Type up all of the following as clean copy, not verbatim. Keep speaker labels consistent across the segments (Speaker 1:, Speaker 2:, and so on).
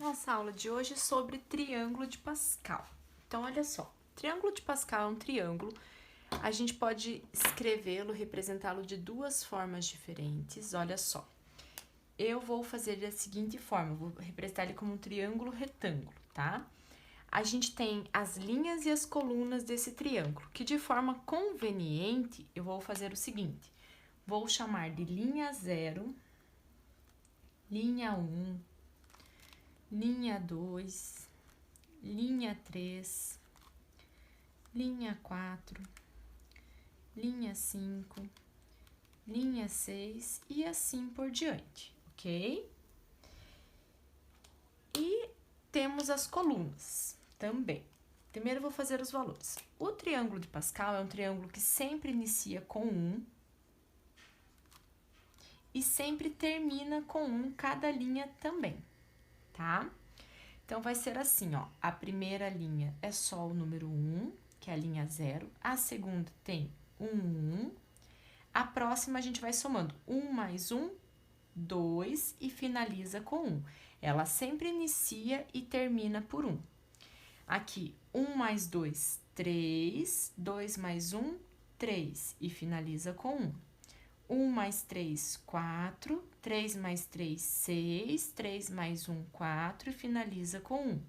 Speaker 1: Nossa aula de hoje é sobre triângulo de Pascal. Então, olha só, triângulo de Pascal é um triângulo. A gente pode escrevê-lo, representá-lo de duas formas diferentes. Olha só, eu vou fazer da seguinte forma, vou representar ele como um triângulo retângulo, tá? A gente tem as linhas e as colunas desse triângulo, que de forma conveniente eu vou fazer o seguinte: vou chamar de linha 0, linha 1, linha 2, linha 3, linha 4, linha 5, linha 6 e assim por diante, ok? E temos as colunas também. Primeiro eu vou fazer os valores. O triângulo de Pascal é um triângulo que sempre inicia com 1 e sempre termina com 1 cada linha também, tá? Então, vai ser assim, ó, a primeira linha é só o número 1, que é a linha 0, a segunda tem 1, a próxima a gente vai somando 1 mais 1, 2 e finaliza com 1. Ela sempre inicia e termina por 1. Aqui, 1 mais 2, 3, 2 mais 1, 3 e finaliza com 1. 1 mais 3, 4, 3 mais 3, 6, 3 mais 1, 4 e finaliza com 1.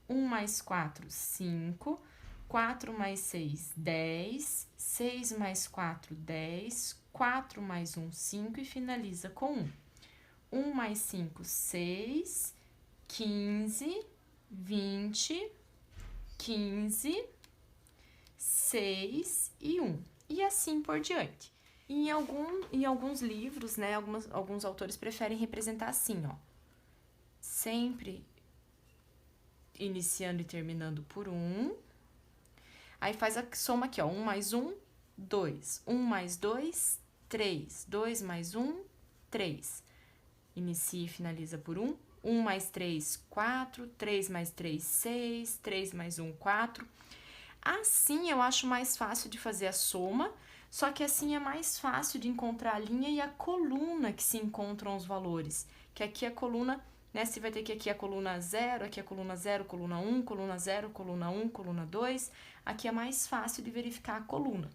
Speaker 1: 1 mais 4, 5, 4 mais 6, 10, 6 mais 4, 10, 4 mais 1, 5 e finaliza com 1. 1 mais 5, 6, 15, 20, 15, 6 e 1. E assim por diante. Em alguns livros, né, alguns autores preferem representar assim, ó. Sempre iniciando e terminando por 1. Aí faz a soma aqui, ó. 1 mais 1, 2. 1 mais 2, 3. 2 mais 1, 3. Inicia e finaliza por 1. 1 mais 3, 4. 3 mais 3, 6. 3 mais 1, 4. Assim eu acho mais fácil de fazer a soma. Só que assim é mais fácil de encontrar a linha e a coluna que se encontram os valores. Que aqui a coluna, né, você vai ter que aqui a coluna 0, aqui a coluna 0, coluna 1, coluna 0, coluna 1, coluna 2. Aqui é mais fácil de verificar a coluna,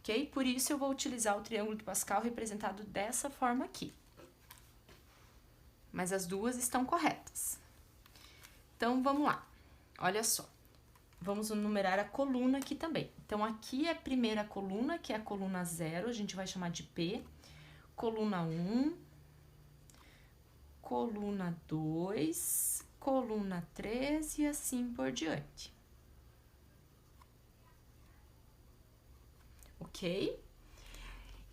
Speaker 1: ok? Por isso eu vou utilizar o triângulo de Pascal representado dessa forma aqui. Mas as duas estão corretas. Então, vamos lá. Olha só. Vamos numerar a coluna aqui também. Então, aqui é a primeira coluna, que é a coluna 0, a gente vai chamar de P. Coluna 1, coluna 2, coluna 3 e assim por diante. Ok?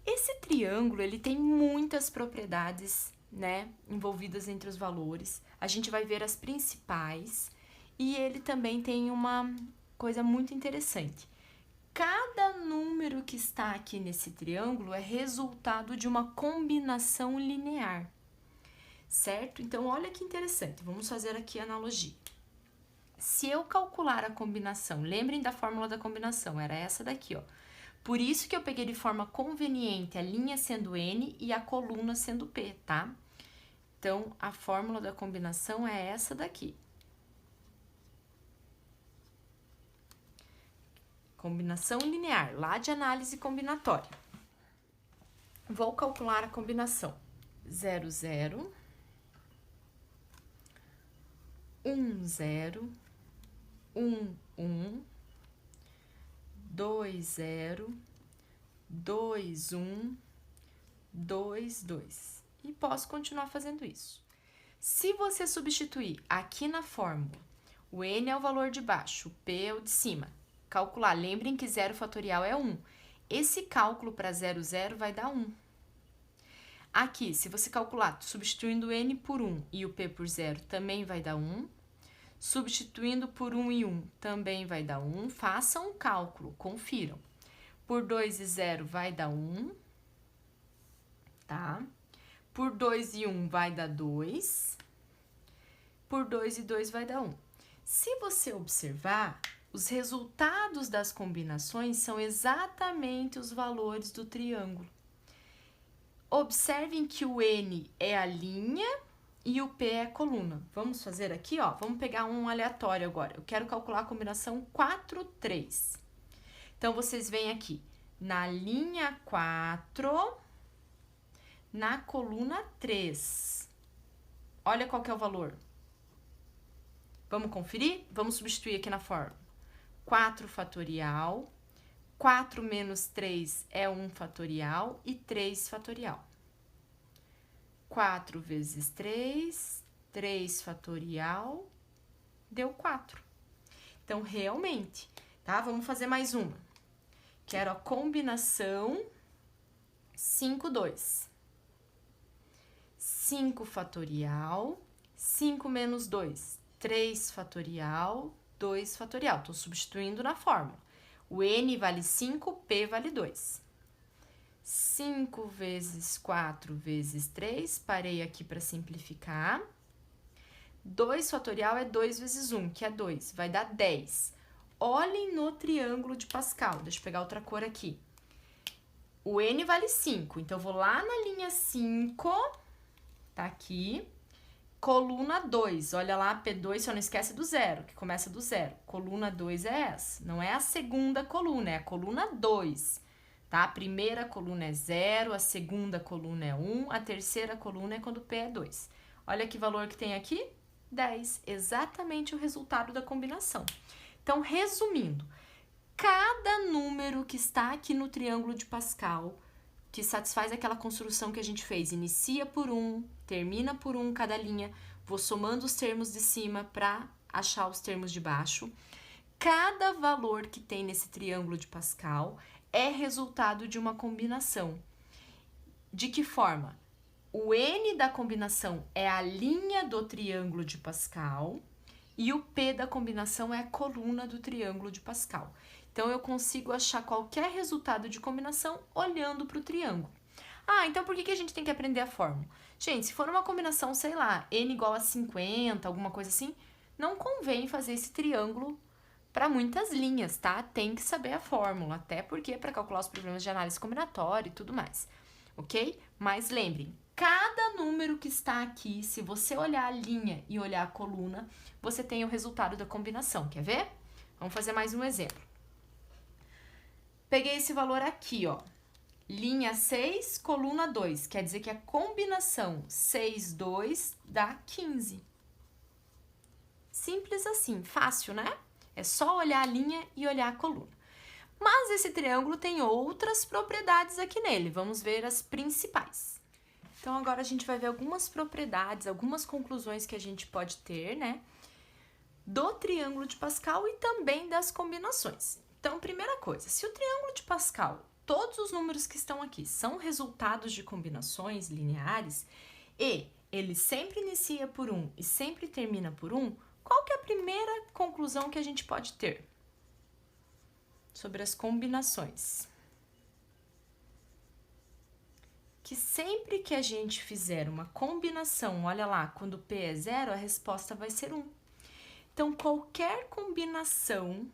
Speaker 1: Esse triângulo, ele tem muitas propriedades, né, envolvidas entre os valores. A gente vai ver as principais. E ele também tem uma coisa muito interessante. Cada número que está aqui nesse triângulo é resultado de uma combinação linear, certo? Então, olha que interessante. Vamos fazer aqui a analogia. Se eu calcular a combinação, lembrem da fórmula da combinação, era essa daqui, ó. Por isso que eu peguei de forma conveniente a linha sendo N e a coluna sendo P, tá? Então, a fórmula da combinação é essa daqui. Combinação linear, lá de análise combinatória. Vou calcular a combinação. 0, 0, 1, 0, 1, 1, 2, 0, 2, 1, 2, 2. E posso continuar fazendo isso. Se você substituir aqui na fórmula, o N é o valor de baixo, o P é o de cima, calcular, lembrem que 0 fatorial é 1. Esse cálculo para 0, 0 vai dar 1. Aqui, se você calcular substituindo o N por 1 e o P por 0, também vai dar 1. Substituindo por 1 e 1, também vai dar 1. Façam um cálculo, confiram. Por 2 e 0 vai dar 1, tá? Por 2 e 1 vai dar 2. Por 2 e 2 vai dar 1. Se você observar, os resultados das combinações são exatamente os valores do triângulo. Observem que o N é a linha e o P é coluna. Vamos fazer aqui, ó, vamos pegar um aleatório agora. Eu quero calcular a combinação 4, 3. Então, vocês vêm aqui na linha 4, na coluna 3. Olha qual que é o valor. Vamos conferir? Vamos substituir aqui na fórmula. 4 fatorial, 4 menos 3 é 1 fatorial e 3 fatorial. 4 vezes 3, 3 fatorial, deu 4. Então, realmente, tá? Vamos fazer mais uma. Quero a combinação 5, 2. 5 fatorial, 5 menos 2, 3 fatorial, 2 fatorial. Estou substituindo na fórmula. O N vale 5, P vale 2. 5 vezes 4 vezes 3, parei aqui para simplificar. 2 fatorial é 2 vezes 1, que é 2, vai dar 10. Olhem no triângulo de Pascal, deixa eu pegar outra cor aqui. O N vale 5, então eu vou lá na linha 5, tá aqui, coluna 2, olha lá, P2, só não esquece do zero, que começa do zero. Coluna 2 é essa, não é a segunda coluna, é a coluna 2, tá? A primeira coluna é 0, a segunda coluna é 1, a terceira coluna é quando P é 2. Olha que valor que tem aqui, 10, exatamente o resultado da combinação. Então, resumindo, cada número que está aqui no triângulo de Pascal, que satisfaz aquela construção que a gente fez, inicia por 1, termina por 1 cada linha, vou somando os termos de cima para achar os termos de baixo. Cada valor que tem nesse triângulo de Pascal é resultado de uma combinação. De que forma? O N da combinação é a linha do triângulo de Pascal e o P da combinação é a coluna do triângulo de Pascal. Então, eu consigo achar qualquer resultado de combinação olhando para o triângulo. Ah, então por que a gente tem que aprender a fórmula? Gente, se for uma combinação, sei lá, N igual a 50, alguma coisa assim, não convém fazer esse triângulo para muitas linhas, tá? Tem que saber a fórmula, até porque é para calcular os problemas de análise combinatória e tudo mais, ok? Mas lembrem, cada número que está aqui, se você olhar a linha e olhar a coluna, você tem o resultado da combinação. Quer ver? Vamos fazer mais um exemplo. Peguei esse valor aqui, ó. Linha 6, coluna 2. Quer dizer que a combinação 6, 2 dá 15. Simples assim, fácil, né? É só olhar a linha e olhar a coluna. Mas esse triângulo tem outras propriedades aqui nele. Vamos ver as principais. Então, agora a gente vai ver algumas propriedades, algumas conclusões que a gente pode ter, né? Do triângulo de Pascal e também das combinações. Então, primeira coisa, se o triângulo de Pascal, todos os números que estão aqui são resultados de combinações lineares e ele sempre inicia por 1 e sempre termina por 1, qual que é a primeira conclusão que a gente pode ter sobre as combinações? Que sempre que a gente fizer uma combinação, olha lá, quando P é 0, a resposta vai ser 1. Então, qualquer combinação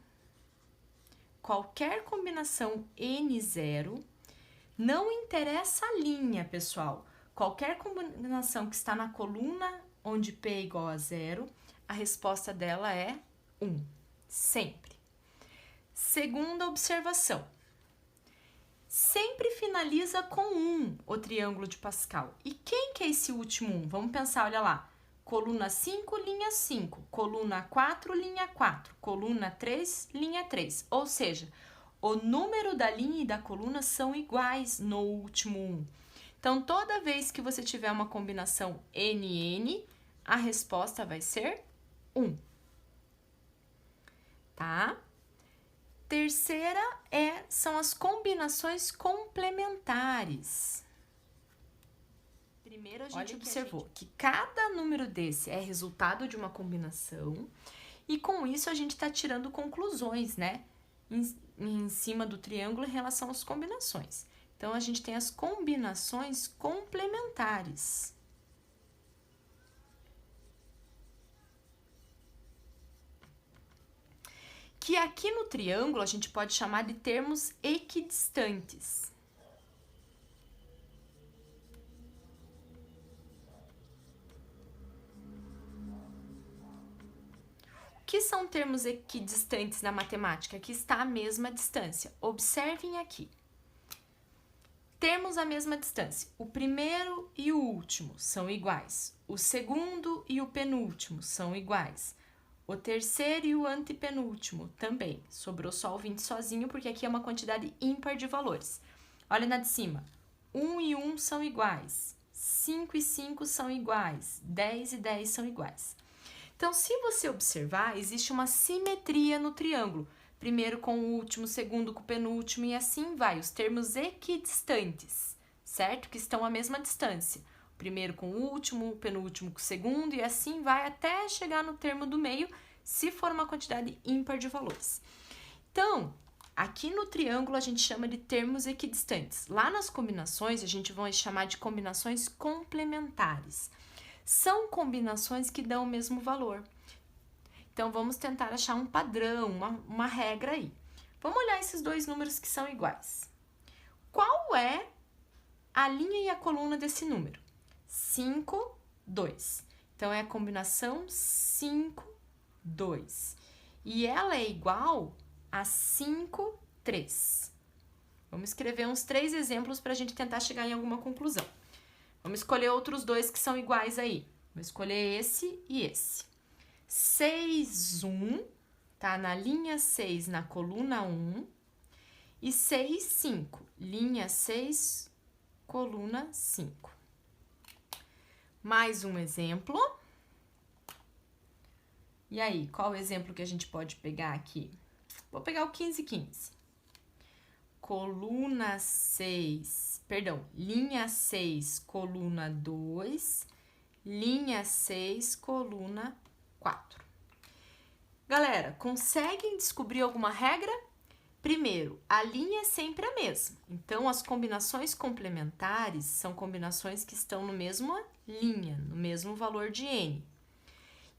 Speaker 1: N0, não interessa a linha, pessoal. Qualquer combinação que está na coluna onde P é igual a 0, a resposta dela é 1, sempre. Segunda observação. Sempre finaliza com 1 o triângulo de Pascal. E quem que é esse último 1? Vamos pensar, olha lá. Coluna 5, linha 5. Coluna 4, linha 4. Coluna 3, linha 3. Ou seja, o número da linha e da coluna são iguais no último 1. Então, toda vez que você tiver uma combinação NN, a resposta vai ser 1. Tá? Terceira são as combinações complementares. Primeiro, a gente observou que cada número desse é resultado de uma combinação e, com isso, a gente está tirando conclusões, né? Em cima do triângulo em relação às combinações. Então, a gente tem as combinações complementares. Que aqui no triângulo a gente pode chamar de termos equidistantes. que são termos equidistantes na matemática? Que está a mesma distância. Observem aqui. Termos a mesma distância. O primeiro e o último são iguais. O segundo e o penúltimo são iguais. O terceiro e o antepenúltimo também. Sobrou só o 20 sozinho, porque aqui é uma quantidade ímpar de valores. Olha na de cima. 1 e 1 são iguais. 5 e 5 são iguais. 10 e 10 são iguais. Então, se você observar, existe uma simetria no triângulo. Primeiro com o último, segundo com o penúltimo e assim vai. Os termos equidistantes, certo? Que estão à mesma distância. O primeiro com o último, o penúltimo com o segundo e assim vai até chegar no termo do meio, se for uma quantidade ímpar de valores. Então, aqui no triângulo a gente chama de termos equidistantes. Lá nas combinações a gente vai chamar de combinações complementares. São combinações que dão o mesmo valor. Então, vamos tentar achar um padrão, uma regra aí. Vamos olhar esses dois números que são iguais. Qual é a linha e a coluna desse número? 5, 2. Então, é a combinação 5, 2. E ela é igual a 5, 3. Vamos escrever uns 3 exemplos para a gente tentar chegar em alguma conclusão. Vamos escolher outros dois que são iguais aí. Vou escolher esse e esse. 6, 1, tá na linha 6, na coluna 1. E 6, 5, linha 6, coluna 5. Mais um exemplo. E aí, qual o exemplo que a gente pode pegar aqui? Vou pegar o 15, 15. Coluna 6, perdão, linha 6, coluna 2, linha 6, coluna 4. Galera, conseguem descobrir alguma regra? Primeiro, a linha é sempre a mesma. Então, as combinações complementares são combinações que estão na mesma linha, no mesmo valor de n.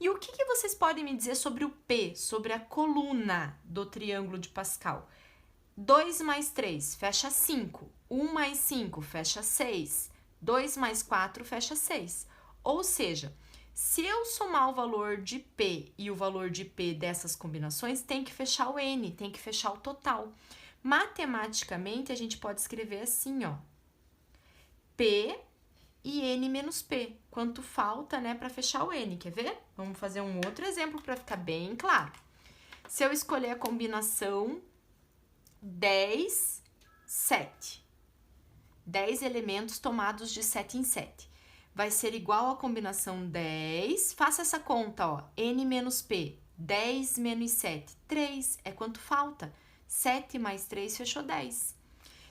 Speaker 1: E o que vocês podem me dizer sobre o P, sobre a coluna do triângulo de Pascal? 2 mais 3 fecha 5. 1 mais 5 fecha 6. 2 mais 4 fecha 6. Ou seja, se eu somar o valor de P e o valor de P dessas combinações, tem que fechar o N, tem que fechar o total. Matematicamente, a gente pode escrever assim, ó. P e N menos P. Quanto falta, né, para fechar o N, quer ver? Vamos fazer um outro exemplo para ficar bem claro. Se eu escolher a combinação 10, 7. 10 elementos tomados de 7 em 7. Vai ser igual à combinação 10. Faça essa conta, ó. N menos P. 10 menos 7. 3. É quanto falta? 7 mais 3 fechou 10.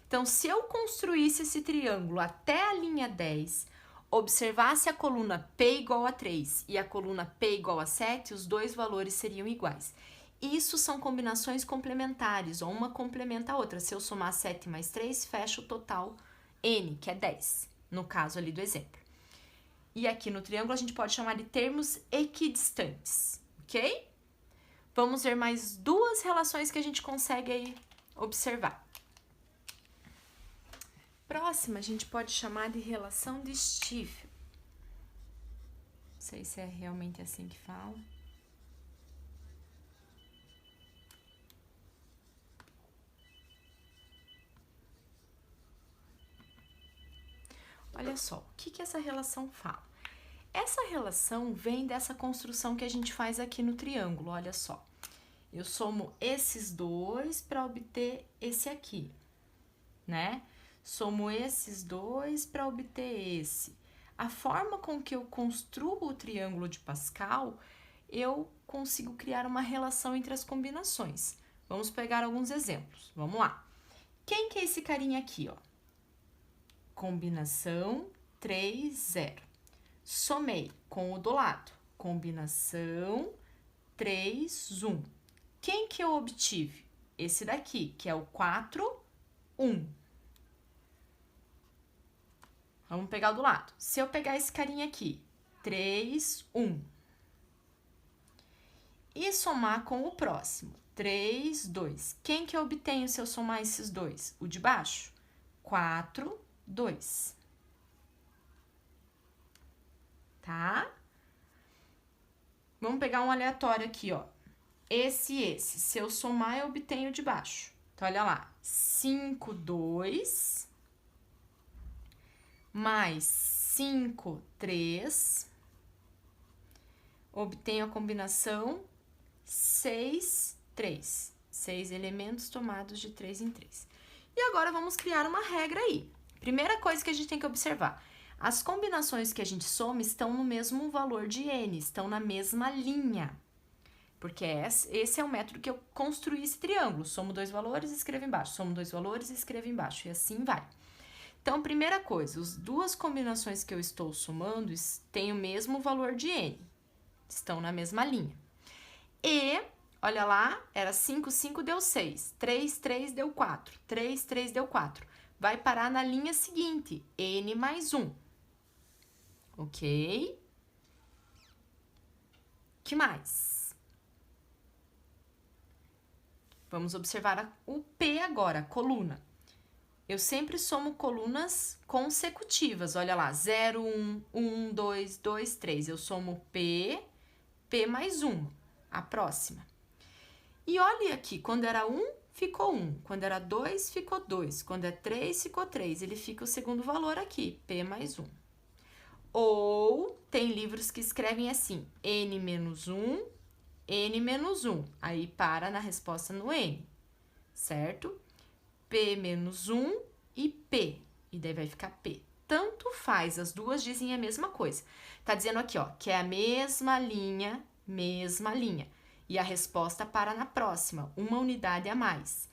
Speaker 1: Então, se eu construísse esse triângulo até a linha 10, observasse a coluna P igual a 3 e a coluna P igual a 7, os dois valores seriam iguais. Isso são combinações complementares, ou uma complementa a outra. Se eu somar 7 mais 3, fecha o total N, que é 10, no caso ali do exemplo. E aqui no triângulo a gente pode chamar de termos equidistantes, ok? Vamos ver mais duas relações que a gente consegue aí observar. Próxima a gente pode chamar de relação de Stiefel. Não sei se é realmente assim que fala. Olha só, o que essa relação fala? Essa relação vem dessa construção que a gente faz aqui no triângulo, olha só. Eu somo esses dois para obter esse aqui, né? Somo esses dois para obter esse. A forma com que eu construo o triângulo de Pascal, eu consigo criar uma relação entre as combinações. Vamos pegar alguns exemplos, vamos lá. Quem que é esse carinha aqui, ó? Combinação 3, 0. Somei com o do lado. Combinação 3, 1. Quem que eu obtive? Esse daqui, que é o 4, 1. Vamos pegar o do lado. Se eu pegar esse carinha aqui, 3, 1. E somar com o próximo, 3, 2. Quem que eu obtenho se eu somar esses dois? O de baixo? 4, 2. Tá? Vamos pegar um aleatório aqui, ó. esse. Se eu somar, eu obtenho de baixo. Então, olha lá. 5, 2, mais 5, 3, obtenho a combinação 6, 3. 6 elementos tomados de 3 em 3. E agora vamos criar uma regra aí. Primeira coisa que a gente tem que observar. As combinações que a gente soma estão no mesmo valor de n, estão na mesma linha. Porque esse é o método que eu construí esse triângulo. Somo dois valores e escrevo embaixo. Somo dois valores e escrevo embaixo. E assim vai. Então, primeira coisa, as duas combinações que eu estou somando têm o mesmo valor de n. Estão na mesma linha. E, olha lá, era 5, 5 deu 6. 3, 3 deu 4. 3, 3 deu 4. Vai parar na linha seguinte, n mais 1. Ok? Que mais? Vamos observar o P agora, coluna. Eu sempre somo colunas consecutivas. Olha lá, 0, 1, 1, 2, 2, 3. Eu somo P, P mais 1, a próxima. E olha aqui, quando era 1, ficou 1. Quando era 2, ficou 2. Quando é 3, ficou 3. Ele fica o segundo valor aqui, P mais 1. Ou tem livros que escrevem assim, n menos 1, n menos 1. Aí para na resposta no n, certo? P menos 1 e P. E daí vai ficar P. Tanto faz, as duas dizem a mesma coisa. Tá dizendo aqui, ó, que é a mesma linha. E a resposta para na próxima, uma unidade a mais.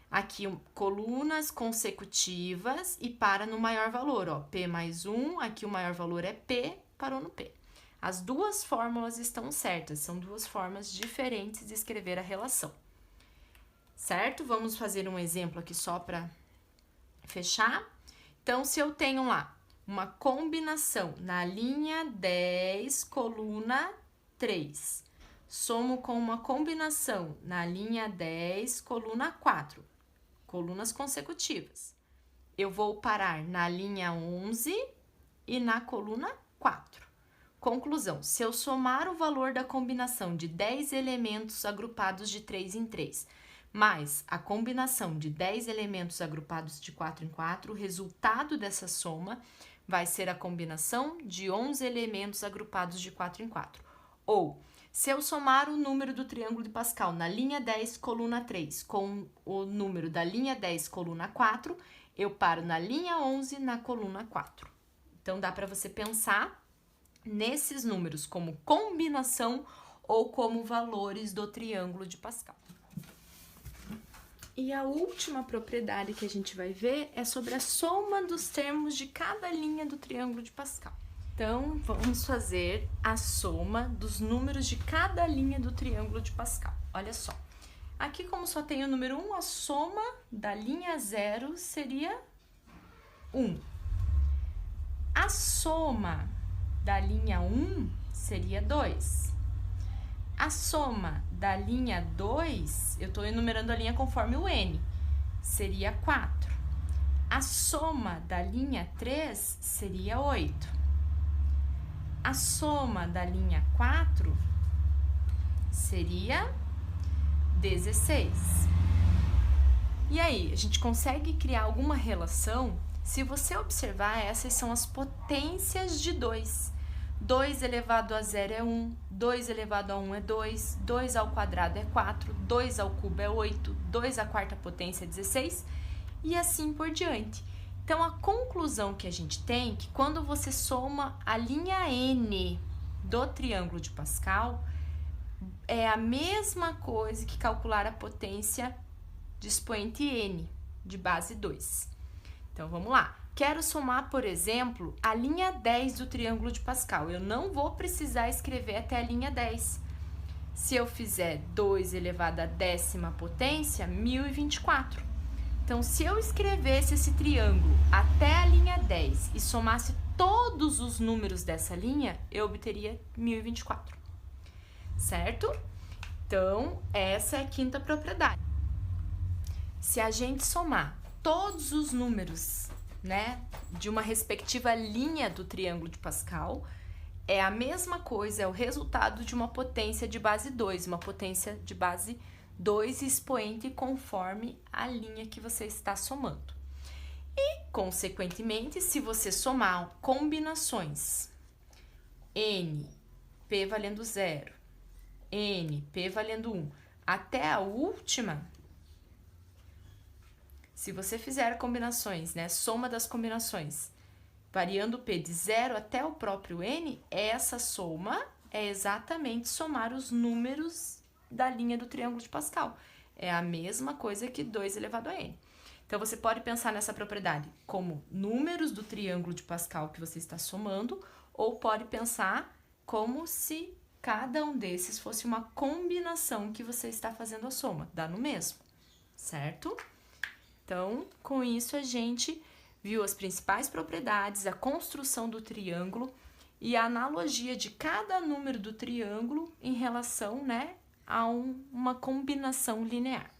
Speaker 1: Aqui, colunas consecutivas e para no maior valor, ó, P mais 1, aqui o maior valor é P, parou no P. As duas fórmulas estão certas, são duas formas diferentes de escrever a relação. Certo? Vamos fazer um exemplo aqui só para fechar. Então, se eu tenho lá uma combinação na linha 10, coluna 3, somo com uma combinação na linha 10, coluna 4, colunas consecutivas. Eu vou parar na linha 11 e na coluna 4. Conclusão, se eu somar o valor da combinação de 10 elementos agrupados de 3 em 3, mais a combinação de 10 elementos agrupados de 4 em 4, o resultado dessa soma vai ser a combinação de 11 elementos agrupados de 4 em 4. Ou, se eu somar o número do triângulo de Pascal na linha 10, coluna 3, com o número da linha 10, coluna 4, eu paro na linha 11, na coluna 4. Então, dá para você pensar nesses números como combinação ou como valores do triângulo de Pascal. E a última propriedade que a gente vai ver é sobre a soma dos termos de cada linha do triângulo de Pascal. Então, vamos fazer a soma dos números de cada linha do triângulo de Pascal. Olha só. Aqui, como só tem o número 1, a soma da linha 0 seria 1. A soma da linha 1 seria 2. A soma da linha 2, eu estou enumerando a linha conforme o n, seria 4. A soma da linha 3 seria 8. A soma da linha 4 seria 16. E aí, a gente consegue criar alguma relação? Se você observar, essas são as potências de 2. 2 elevado a 0 é 1, 2 elevado a 1 é 2, 2 ao quadrado é 4, 2 ao cubo é 8, 2 à quarta potência é 16 e assim por diante. Então, a conclusão que a gente tem é que quando você soma a linha N do triângulo de Pascal, é a mesma coisa que calcular a potência de expoente N, de base 2. Então, vamos lá. Quero somar, por exemplo, a linha 10 do triângulo de Pascal. Eu não vou precisar escrever até a linha 10. Se eu fizer 2 elevado à 10ª potência, 1024. Então, se eu escrevesse esse triângulo até a linha 10 e somasse todos os números dessa linha, eu obteria 1024. Certo? Então, essa é a quinta propriedade. Se a gente somar todos os números, né, de uma respectiva linha do triângulo de Pascal, é a mesma coisa, é o resultado de uma potência de base 2, uma potência de base 2 expoente conforme a linha que você está somando. E, consequentemente, se você somar combinações N, P valendo 0, N, P valendo 1, até a última, se você fizer combinações, né, soma das combinações, variando P de 0 até o próprio N, essa soma é exatamente somar os números da linha do triângulo de Pascal. É a mesma coisa que 2 elevado a N. Então, você pode pensar nessa propriedade como números do triângulo de Pascal que você está somando, ou pode pensar como se cada um desses fosse uma combinação que você está fazendo a soma, dá no mesmo, certo? Então, com isso a gente viu as principais propriedades, a construção do triângulo e a analogia de cada número do triângulo em relação, né, a uma combinação linear.